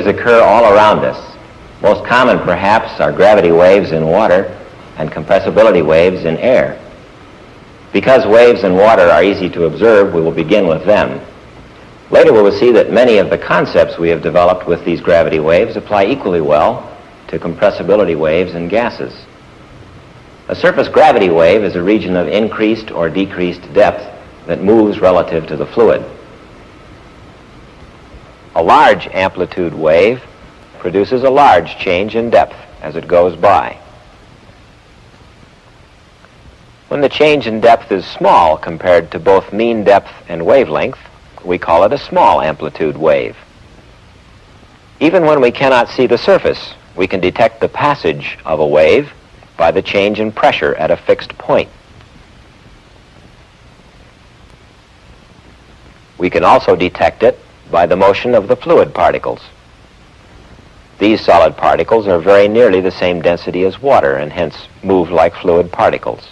waves occur all around us. Most common, perhaps, are gravity waves in water and compressibility waves in air. Because waves in water are easy to observe, we will begin with them. Later we will see that many of the concepts we have developed with these gravity waves apply equally well to compressibility waves in gases. A surface gravity wave is a region of increased or decreased depth that moves relative to the fluid. A large amplitude wave produces a large change in depth as it goes by. When the change in depth is small compared to both mean depth and wavelength, we call it a small amplitude wave. Even when we cannot see the surface, we can detect the passage of a wave by the change in pressure at a fixed point. We can also detect it by the motion of the fluid particles. These solid particles are very nearly the same density as water and hence move like fluid particles.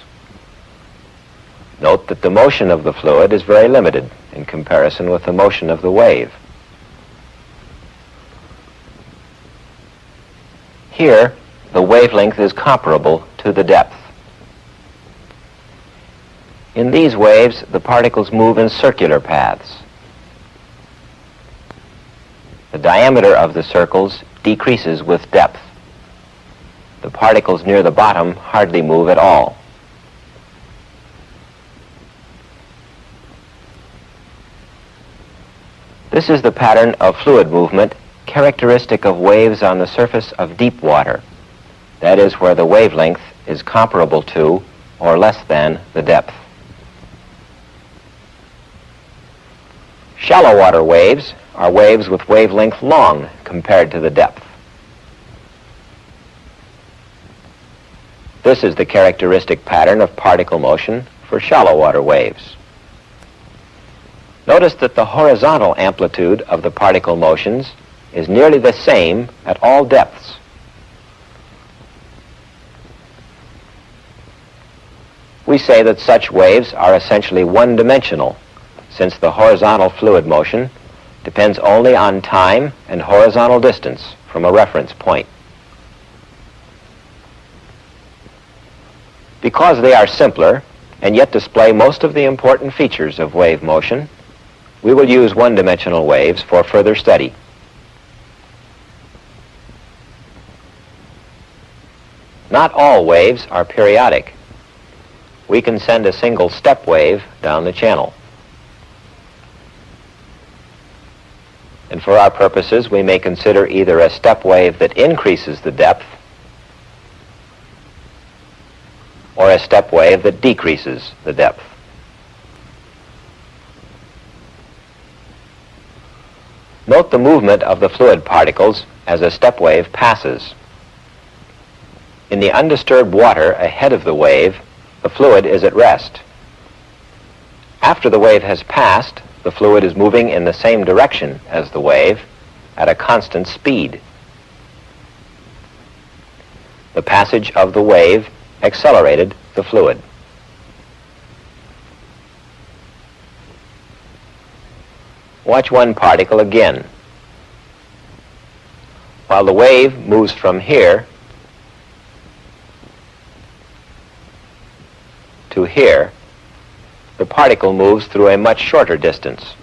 Note that the motion of the fluid is very limited in comparison with the motion of the wave. Here, the wavelength is comparable to the depth. In these waves, the particles move in circular paths. The diameter of the circles decreases with depth. The particles near the bottom hardly move at all. This is the pattern of fluid movement characteristic of waves on the surface of deep water. That is, where the wavelength is comparable to or less than the depth. Shallow water waves are waves with wavelength long compared to the depth. This is the characteristic pattern of particle motion for shallow water waves. Notice that the horizontal amplitude of the particle motions is nearly the same at all depths. We say that such waves are essentially one-dimensional, since the horizontal fluid motion depends only on time and horizontal distance from a reference point. Because they are simpler and yet display most of the important features of wave motion, we will use one-dimensional waves for further study. Not all waves are periodic. We can send a single step wave down the channel. And for our purposes, we may consider either a step wave that increases the depth or a step wave that decreases the depth. Note the movement of the fluid particles as a step wave passes. In the undisturbed water ahead of the wave, the fluid is at rest. After the wave has passed, the fluid is moving in the same direction as the wave at a constant speed. The passage of the wave accelerated the fluid. Watch one particle again. While the wave moves from here to here, the particle moves through a much shorter distance.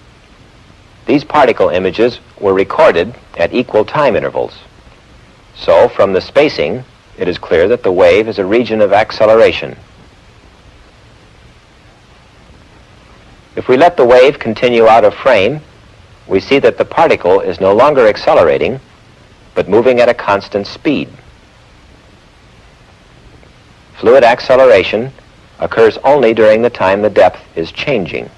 These particle images were recorded at equal time intervals. So, from the spacing, it is clear that the wave is a region of acceleration. If we let the wave continue out of frame, we see that the particle is no longer accelerating, but moving at a constant speed. Fluid acceleration occurs only during the time the depth is changing.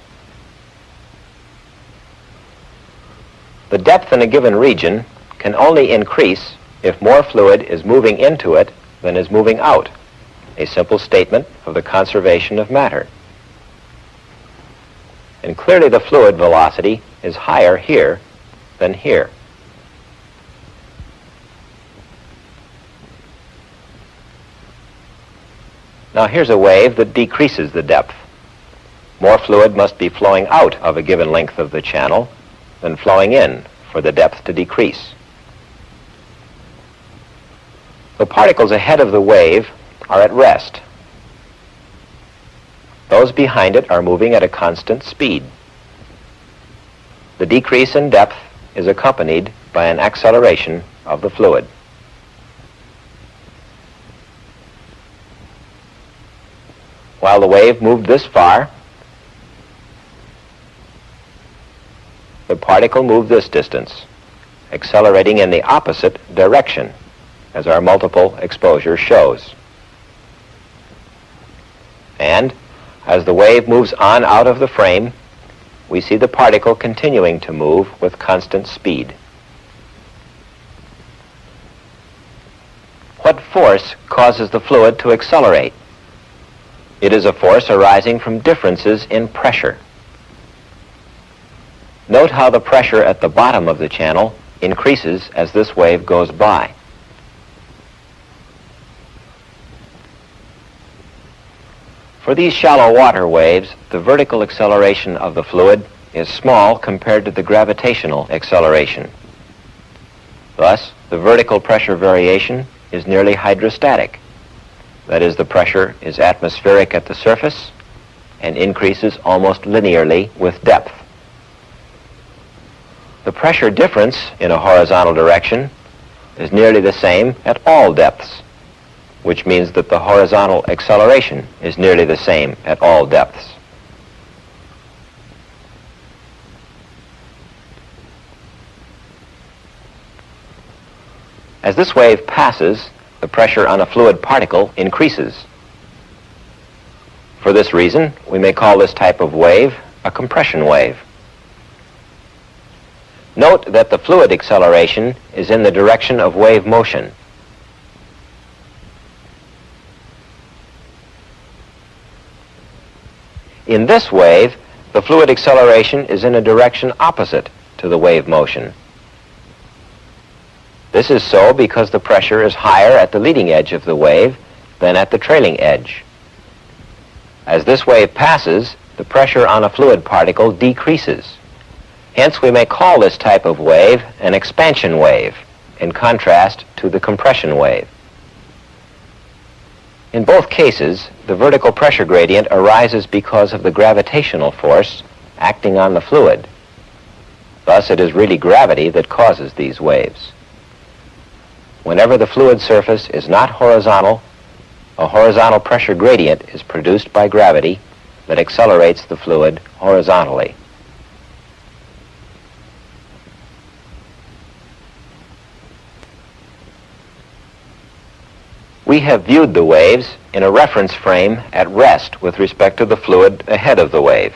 The depth in a given region can only increase if more fluid is moving into it than is moving out, a simple statement of the conservation of matter. And clearly the fluid velocity is higher here than here. Now here's a wave that decreases the depth. More fluid must be flowing out of a given length of the channel than flowing in for the depth to decrease. The particles ahead of the wave are at rest. Those behind it are moving at a constant speed. The decrease in depth is accompanied by an acceleration of the fluid. While the wave moved this far, the particle moved this distance, accelerating in the opposite direction, as our multiple exposure shows. And as the wave moves on out of the frame, we see the particle continuing to move with constant speed. What force causes the fluid to accelerate? It is a force arising from differences in pressure. Note how the pressure at the bottom of the channel increases as this wave goes by. For these shallow water waves, the vertical acceleration of the fluid is small compared to the gravitational acceleration. Thus, the vertical pressure variation is nearly hydrostatic. That is, the pressure is atmospheric at the surface and increases almost linearly with depth. The pressure difference in a horizontal direction is nearly the same at all depths, which means that the horizontal acceleration is nearly the same at all depths. As this wave passes, the pressure on a fluid particle increases. For this reason, we may call this type of wave a compression wave. Note that the fluid acceleration is in the direction of wave motion. In this wave, the fluid acceleration is in a direction opposite to the wave motion. This is so because the pressure is higher at the leading edge of the wave than at the trailing edge. As this wave passes, the pressure on a fluid particle decreases. Hence, we may call this type of wave an expansion wave, in contrast to the compression wave. In both cases, the vertical pressure gradient arises because of the gravitational force acting on the fluid. Thus, it is really gravity that causes these waves. Whenever the fluid surface is not horizontal, a horizontal pressure gradient is produced by gravity that accelerates the fluid horizontally. We have viewed the waves in a reference frame at rest with respect to the fluid ahead of the wave.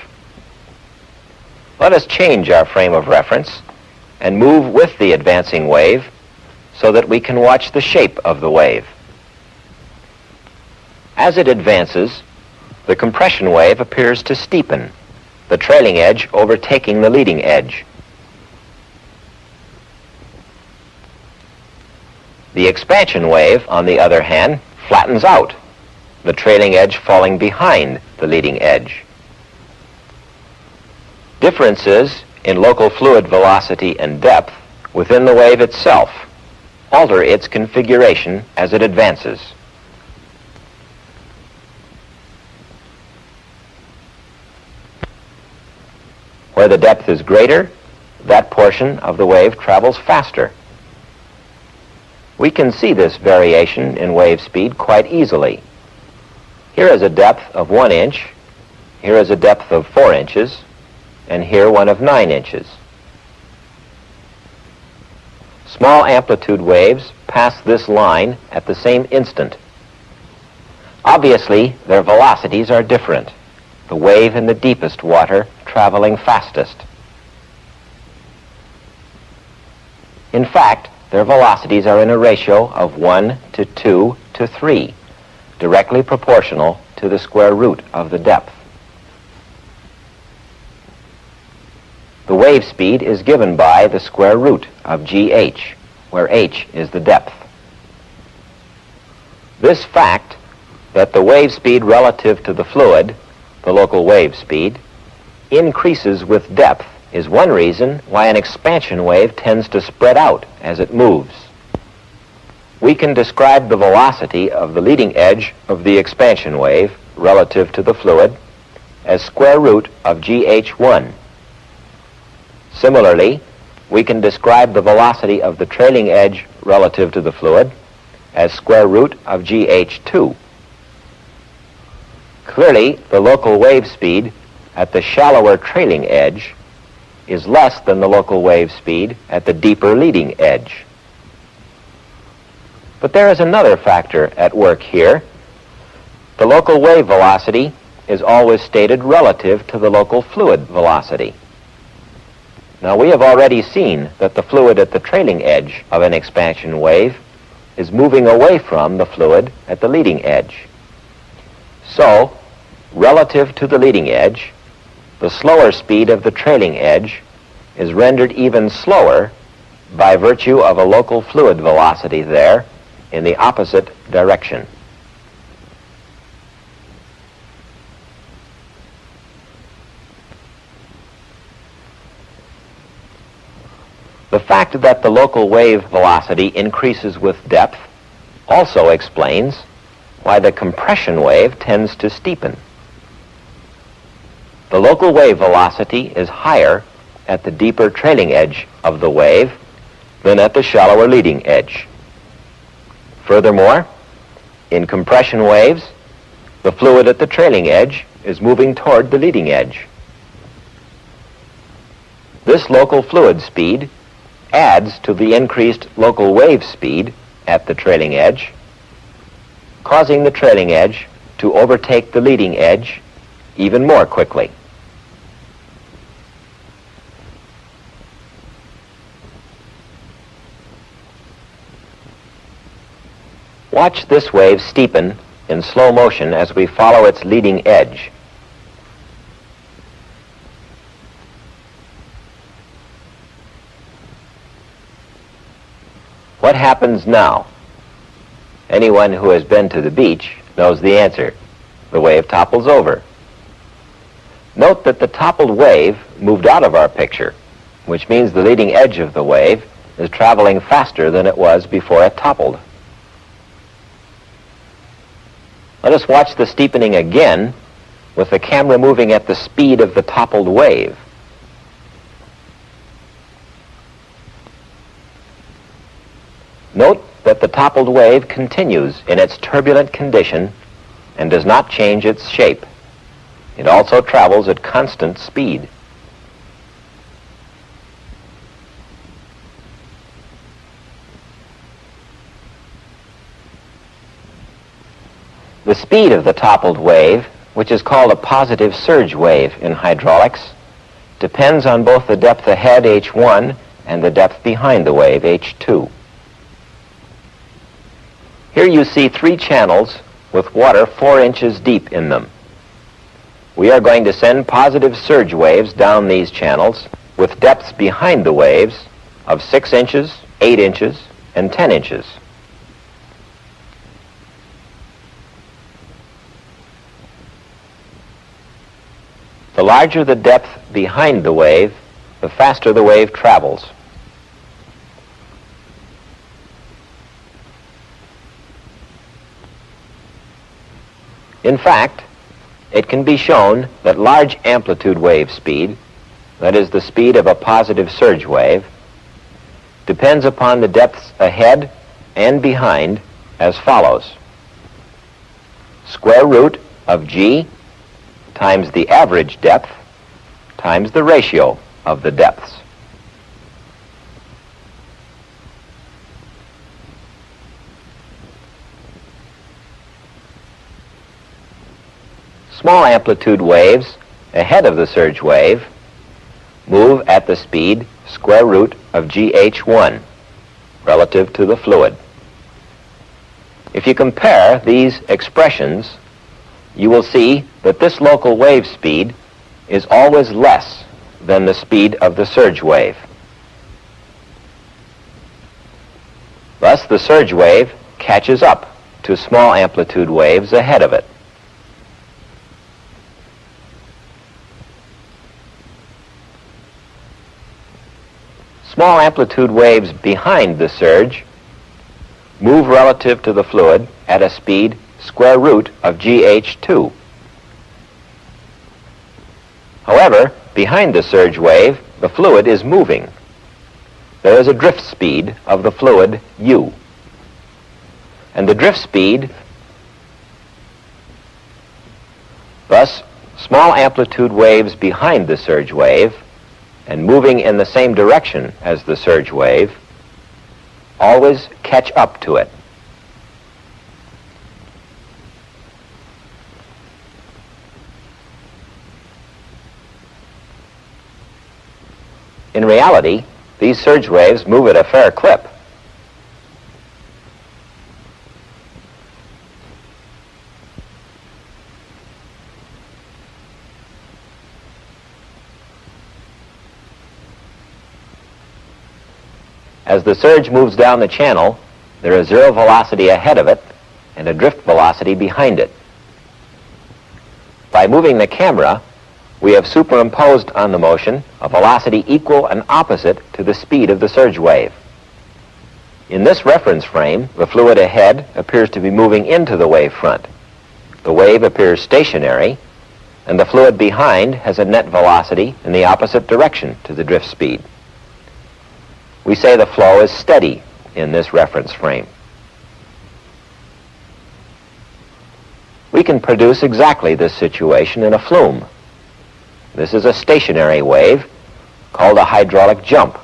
Let us change our frame of reference and move with the advancing wave so that we can watch the shape of the wave. As it advances, the compression wave appears to steepen, the trailing edge overtaking the leading edge. The expansion wave, on the other hand, flattens out, the trailing edge falling behind the leading edge. Differences in local fluid velocity and depth within the wave itself alter its configuration as it advances. Where the depth is greater, that portion of the wave travels faster. We can see this variation in wave speed quite easily. Here is a depth of 1 inch, here is a depth of 4 inches, and here one of 9 inches. Small amplitude waves pass this line at the same instant. Obviously, their velocities are different, the wave in the deepest water traveling fastest. In fact, their velocities are in a ratio of 1 to 2 to 3, directly proportional to the square root of the depth. The wave speed is given by the square root of gh, where h is the depth. This fact that the wave speed relative to the fluid, the local wave speed, increases with depth is one reason why an expansion wave tends to spread out as it moves. we can describe the velocity of the leading edge of the expansion wave relative to the fluid as square root of GH1. Similarly, we can describe the velocity of the trailing edge relative to the fluid as square root of GH2. Clearly, the local wave speed at the shallower trailing edge is less than the local wave speed at the deeper leading edge. But there is another factor at work here. The local wave velocity is always stated relative to the local fluid velocity. Now, we have already seen that the fluid at the trailing edge of an expansion wave is moving away from the fluid at the leading edge. So, relative to the leading edge, the slower speed of the trailing edge is rendered even slower by virtue of a local fluid velocity there in the opposite direction. The fact that the local wave velocity increases with depth also explains why the compression wave tends to steepen. The local wave velocity is higher at the deeper trailing edge of the wave than at the shallower leading edge. Furthermore, in compression waves, the fluid at the trailing edge is moving toward the leading edge. This local fluid speed adds to the increased local wave speed at the trailing edge, causing the trailing edge to overtake the leading edge even more quickly. Watch this wave steepen in slow motion as we follow its leading edge. What happens now? Anyone who has been to the beach knows the answer. The wave topples over. Note that the toppled wave moved out of our picture, which means the leading edge of the wave is traveling faster than it was before it toppled. Let us watch the steepening again with the camera moving at the speed of the toppled wave. Note that the toppled wave continues in its turbulent condition and does not change its shape. It also travels at constant speed. The speed of the toppled wave, which is called a positive surge wave in hydraulics, depends on both the depth ahead, h1, and the depth behind the wave, h2. Here you see 3 channels with water 4 inches deep in them. We are going to send positive surge waves down these channels with depths behind the waves of 6 inches, 8 inches, and 10 inches. The larger the depth behind the wave, the faster the wave travels. In fact, it can be shown that large amplitude wave speed, that is the speed of a positive surge wave, depends upon the depths ahead and behind as follows. Square root of g times the average depth times the ratio of the depths. Small amplitude waves ahead of the surge wave move at the speed square root of GH1 relative to the fluid. If you compare these expressions, you will see that this local wave speed is always less than the speed of the surge wave. Thus, the surge wave catches up to small amplitude waves ahead of it. Small amplitude waves behind the surge move relative to the fluid at a speed square root of gh2. However, behind the surge wave, the fluid is moving. There is a drift speed of the fluid u. And the drift speed, thus, small amplitude waves behind the surge wave and moving in the same direction as the surge wave always catch up to it. In reality, these surge waves move at a fair clip. As the surge moves down the channel, there is zero velocity ahead of it and a drift velocity behind it. By moving the camera, we have superimposed on the motion a velocity equal and opposite to the speed of the surge wave. In this reference frame, the fluid ahead appears to be moving into the wave front. The wave appears stationary, and the fluid behind has a net velocity in the opposite direction to the drift speed. We say the flow is steady in this reference frame. We can produce exactly this situation in a flume. This is a stationary wave called a hydraulic jump.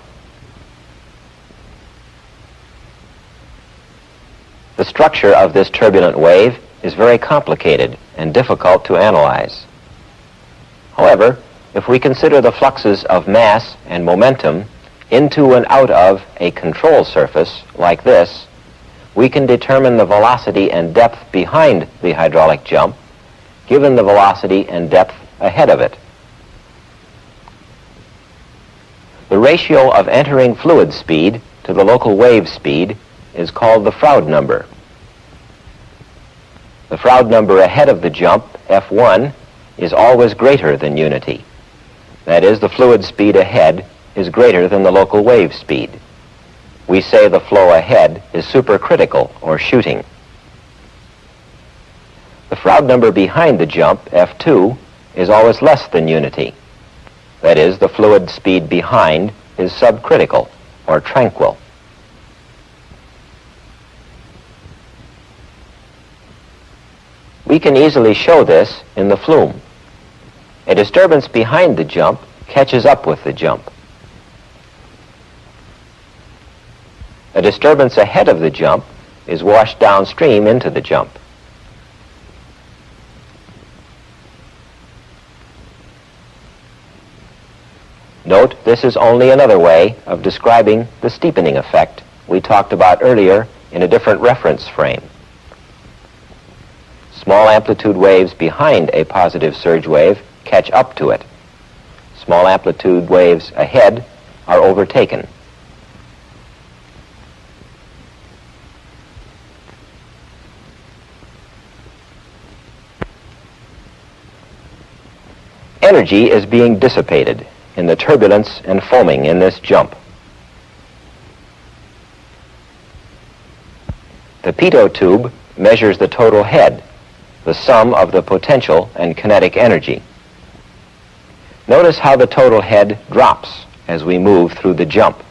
The structure of this turbulent wave is very complicated and difficult to analyze. However, if we consider the fluxes of mass and momentum into and out of a control surface like this, we can determine the velocity and depth behind the hydraulic jump given the velocity and depth ahead of it. The ratio of entering fluid speed to the local wave speed is called the Froude number. The Froude number ahead of the jump, F1, is always greater than unity. That is, the fluid speed ahead is greater than the local wave speed. We say the flow ahead is supercritical, or shooting. The Froude number behind the jump, F2, is always less than unity. That is, the fluid speed behind is subcritical, or tranquil. We can easily show this in the flume. A disturbance behind the jump catches up with the jump. A disturbance ahead of the jump is washed downstream into the jump. Note, this is only another way of describing the steepening effect we talked about earlier in a different reference frame. Small amplitude waves behind a positive surge wave catch up to it. Small amplitude waves ahead are overtaken. Energy is being dissipated in the turbulence and foaming in this jump. The pitot tube measures the total head, the sum of the potential and kinetic energy. Notice how the total head drops as we move through the jump.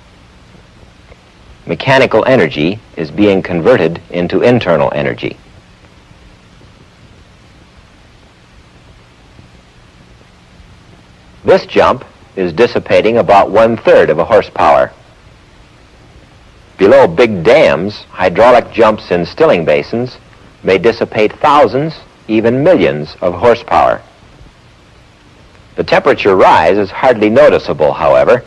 Mechanical energy is being converted into internal energy. This jump is dissipating about 1/3 of a horsepower. Below big dams, hydraulic jumps in stilling basins may dissipate thousands, even millions of horsepower. The temperature rise is hardly noticeable, however,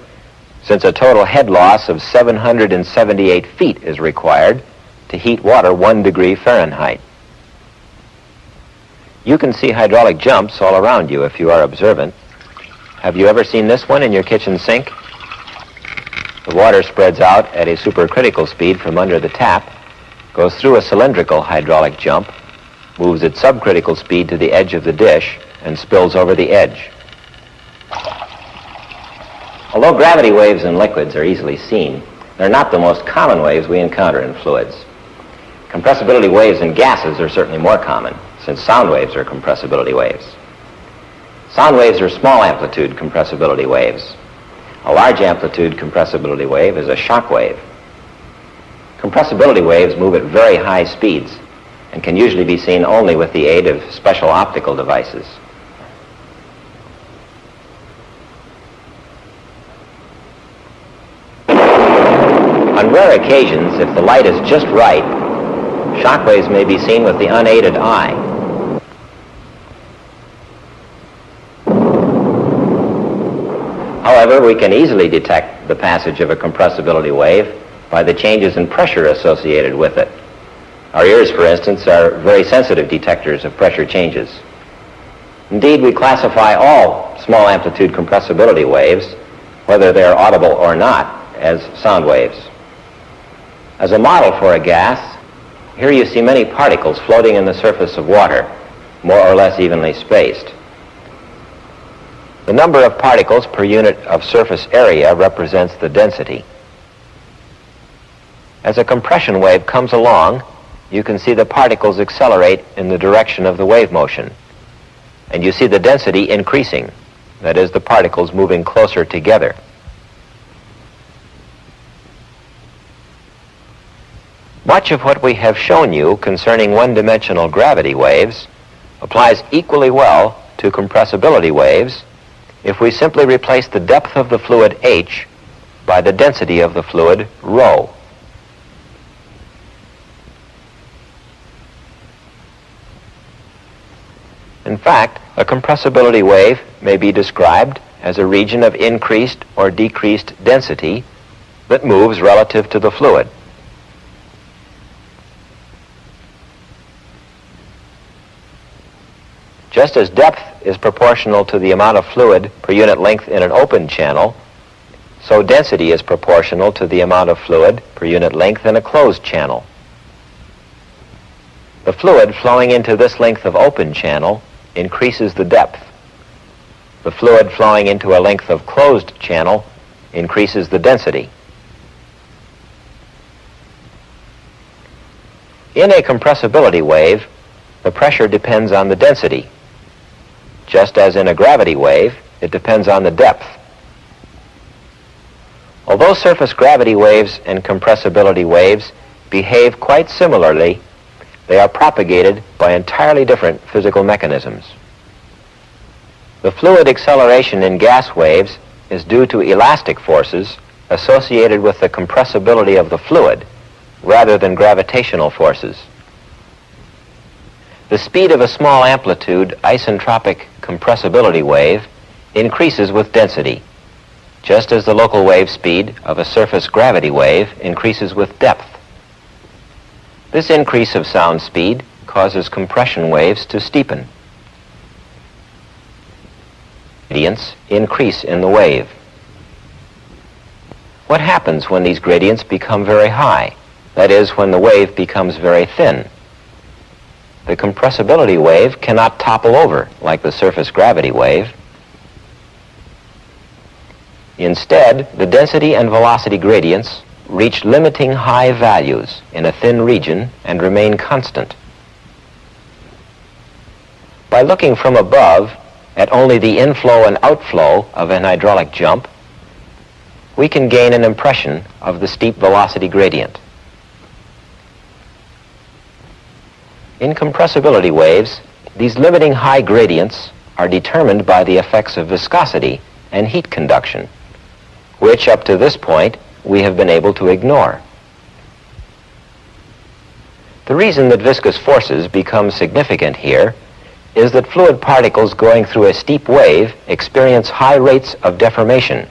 since a total head loss of 778 feet is required to heat water 1 degree Fahrenheit. You can see hydraulic jumps all around you if you are observant. Have you ever seen this one in your kitchen sink? The water spreads out at a supercritical speed from under the tap, goes through a cylindrical hydraulic jump, moves at subcritical speed to the edge of the dish, and spills over the edge. Although gravity waves in liquids are easily seen, they're not the most common waves we encounter in fluids. Compressibility waves in gases are certainly more common, since sound waves are compressibility waves. Sound waves are small amplitude compressibility waves. A large amplitude compressibility wave is a shock wave. Compressibility waves move at very high speeds and can usually be seen only with the aid of special optical devices. On rare occasions, if the light is just right, shock waves may be seen with the unaided eye. However, we can easily detect the passage of a compressibility wave by the changes in pressure associated with it. Our ears, for instance, are very sensitive detectors of pressure changes. Indeed, we classify all small amplitude compressibility waves, whether they are audible or not, as sound waves. As a model for a gas, here you see many particles floating in the surface of water, more or less evenly spaced. The number of particles per unit of surface area represents the density. As a compression wave comes along, you can see the particles accelerate in the direction of the wave motion, and you see the density increasing, that is, the particles moving closer together. Much of what we have shown you concerning one-dimensional gravity waves applies equally well to compressibility waves if we simply replace the depth of the fluid h by the density of the fluid rho. In fact, a compressibility wave may be described as a region of increased or decreased density that moves relative to the fluid. Just as depth is proportional to the amount of fluid per unit length in an open channel, so density is proportional to the amount of fluid per unit length in a closed channel. The fluid flowing into this length of open channel increases the depth. The fluid flowing into a length of closed channel increases the density. In a compressibility wave, the pressure depends on the density. Just as in a gravity wave, it depends on the depth. Although surface gravity waves and compressibility waves behave quite similarly, they are propagated by entirely different physical mechanisms. The fluid acceleration in gas waves is due to elastic forces associated with the compressibility of the fluid rather than gravitational forces. The speed of a small amplitude isentropic compressibility wave increases with density, just as the local wave speed of a surface gravity wave increases with depth. This increase of sound speed causes compression waves to steepen. Gradients increase in the wave. What happens when these gradients become very high? That is, when the wave becomes very thin. The compressibility wave cannot topple over like the surface gravity wave. Instead, the density and velocity gradients reach limiting high values in a thin region and remain constant. By looking from above at only the inflow and outflow of an hydraulic jump, we can gain an impression of the steep velocity gradient. In compressibility waves, these limiting high gradients are determined by the effects of viscosity and heat conduction, which up to this point we have been able to ignore. The reason that viscous forces become significant here is that fluid particles going through a steep wave experience high rates of deformation.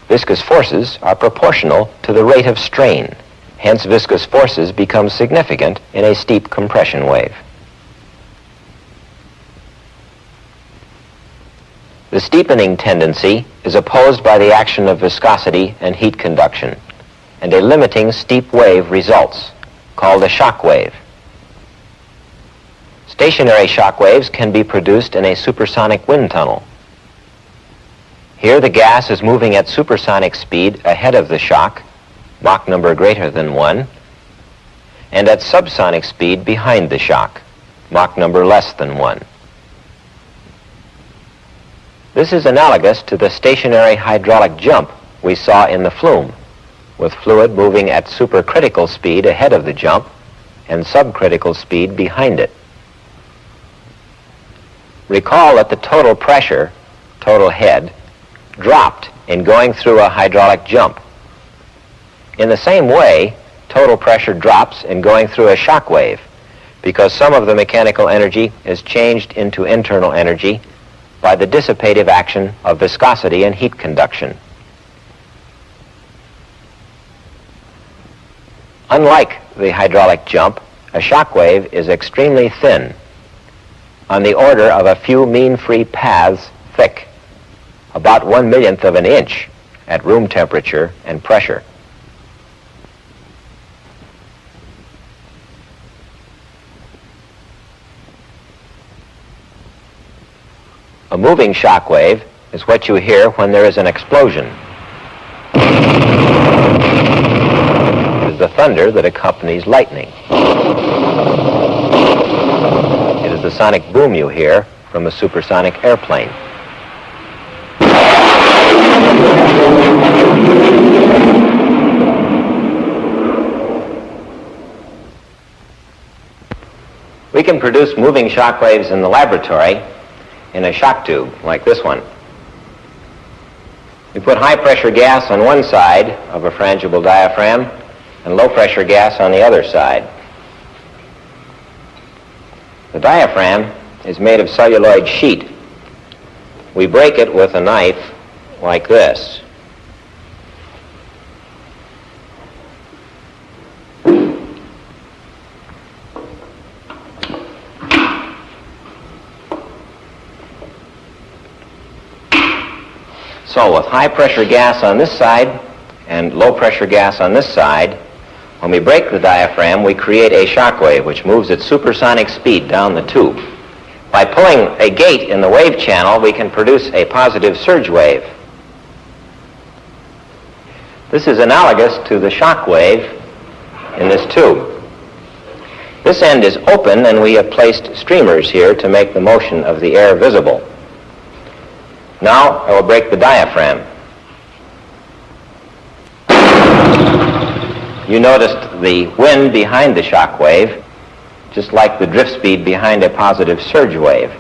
Viscous forces are proportional to the rate of strain. Hence, viscous forces become significant in a steep compression wave. The steepening tendency is opposed by the action of viscosity and heat conduction, and a limiting steep wave results, called a shock wave. Stationary shock waves can be produced in a supersonic wind tunnel. Here the gas is moving at supersonic speed ahead of the shock, Mach number greater than 1, and at subsonic speed behind the shock, Mach number less than 1. This is analogous to the stationary hydraulic jump we saw in the flume, with fluid moving at supercritical speed ahead of the jump and subcritical speed behind it. Recall that the total pressure, total head, dropped in going through a hydraulic jump. In the same way, total pressure drops in going through a shock wave, because some of the mechanical energy is changed into internal energy by the dissipative action of viscosity and heat conduction. Unlike the hydraulic jump, a shock wave is extremely thin, on the order of a few mean-free paths thick, about 1/1,000,000 of an inch at room temperature and pressure. A moving shock wave is what you hear when there is an explosion. It is the thunder that accompanies lightning. It is the sonic boom you hear from a supersonic airplane. We can produce moving shock waves in the laboratory in a shock tube like this one. We put high pressure gas on one side of a frangible diaphragm and low pressure gas on the other side. The diaphragm is made of celluloid sheet. We break it with a knife like this. So with high pressure gas on this side and low pressure gas on this side, when we break the diaphragm, we create a shock wave which moves at supersonic speed down the tube. By pulling a gate in the wave channel, we can produce a positive surge wave. This is analogous to the shock wave in this tube. This end is open, and we have placed streamers here to make the motion of the air visible. Now I will break the diaphragm. You noticed the wind behind the shock wave, just like the drift speed behind a positive surge wave.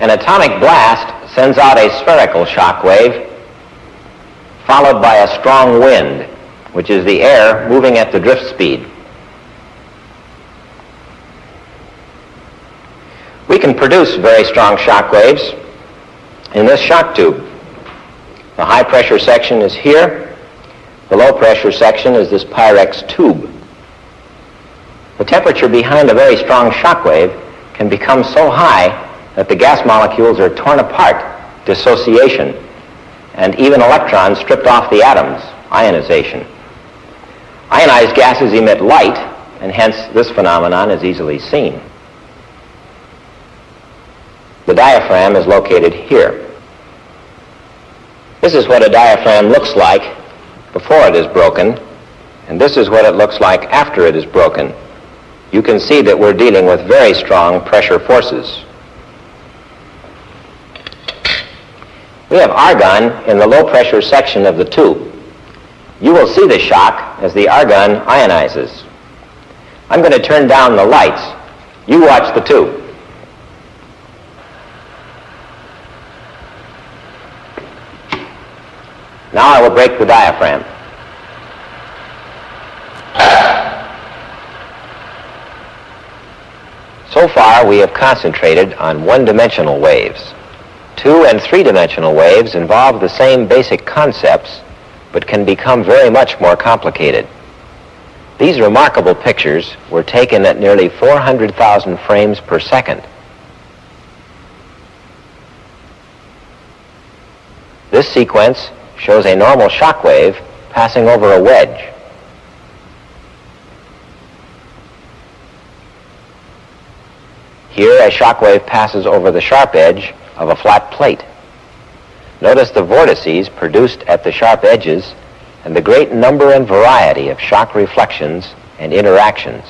An atomic blast sends out a spherical shock wave, followed by a strong wind, which is the air moving at the drift speed. We can produce very strong shock waves in this shock tube. The high pressure section is here. The low pressure section is this Pyrex tube. The temperature behind a very strong shock wave can become so high that the gas molecules are torn apart, dissociation, and even electrons stripped off the atoms, ionization. Ionized gases emit light, and hence this phenomenon is easily seen. The diaphragm is located here. This is what a diaphragm looks like before it is broken, and this is what it looks like after it is broken. You can see that we're dealing with very strong pressure forces. We have argon in the low pressure section of the tube. You will see the shock as the argon ionizes. I'm going to turn down the lights. You watch the tube. Now I will break the diaphragm. So far we have concentrated on one-dimensional waves. Two- and three-dimensional waves involve the same basic concepts, but can become very much more complicated. These remarkable pictures were taken at nearly 400,000 frames per second. This sequence shows a normal shock wave passing over a wedge. Here, a shock wave passes over the sharp edge of a flat plate. Notice the vortices produced at the sharp edges and the great number and variety of shock reflections and interactions.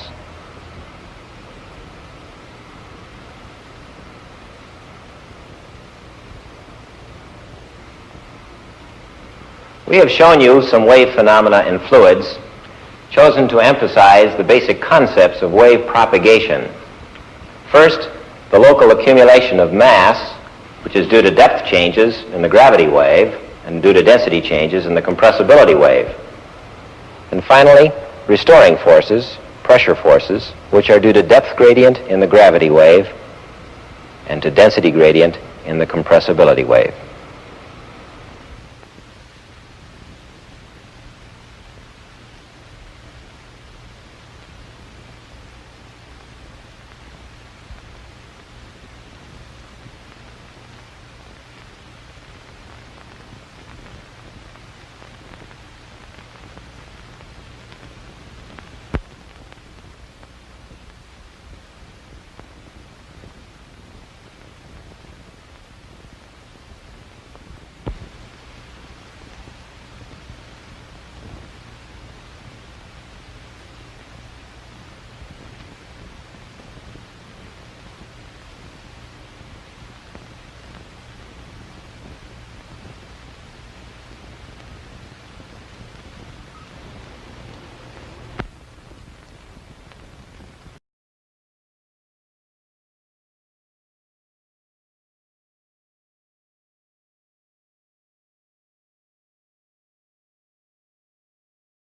We have shown you some wave phenomena in fluids, chosen to emphasize the basic concepts of wave propagation. First, the local accumulation of mass, which is due to depth changes in the gravity wave and due to density changes in the compressibility wave. And finally, restoring forces, pressure forces, which are due to depth gradient in the gravity wave and to density gradient in the compressibility wave.